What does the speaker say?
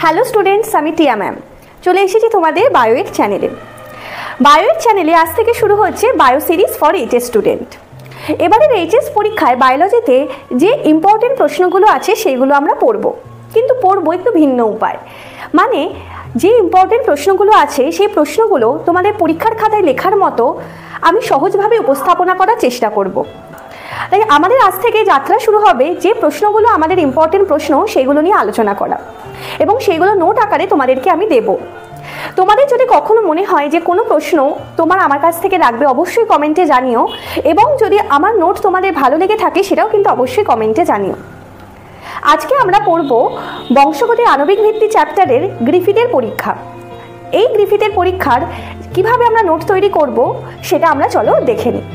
Hello students, আমি টিয়া ma'am চলে এসেছি তোমাদের বায়োএড চ্যানেলে। বায়োএড চ্যানেলে আজ থেকে শুরু হচ্ছে bio series for HS student. এবারের এইচএস পরীক্ষায় বায়োলজিতে যে ইম্পর্টেন্ট প্রশ্নগুলো আছে সেইগুলো আমরা পড়ব, কিন্তু পড়ব একটু ভিন্ন উপায়। মানে যে ইম্পর্টেন্ট প্রশ্নগুলো আছে সেই প্রশ্নগুলো তোমাদের পরীক্ষার খাতায় লেখার মতো আমি সহজভাবে উপস্থাপনা করার চেষ্টা করব। তাই আমাদের আজ থেকে যাত্রা শুরু হবে যে প্রশ্নগুলো আমাদের ইম্পর্টেন্ট প্রশ্ন সেগুলো নিয়ে আলোচনা করা, এবং সেগুলো নোট আকারে তোমাদেরকে আমি দেব। তোমাদের যদি কখনো মনে হয় যে কোনো প্রশ্ন তোমার আমার কাছ থেকে রাখবে, অবশ্যই কমেন্টে জানিও, এবং যদি আমার নোট তোমাদের ভালো লেগে থাকে সেটাও কিন্তু অবশ্যই কমেন্টে জানিও। আজকে আমরা পড়ব বংশগতির আণবিক ভিত্তি চ্যাপ্টারের গ্রিফিথের পরীক্ষা। এই গ্রিফিথের পরীক্ষার কিভাবে আমরা নোট তৈরি করব সেটা আমরা চলো দেখে নিই।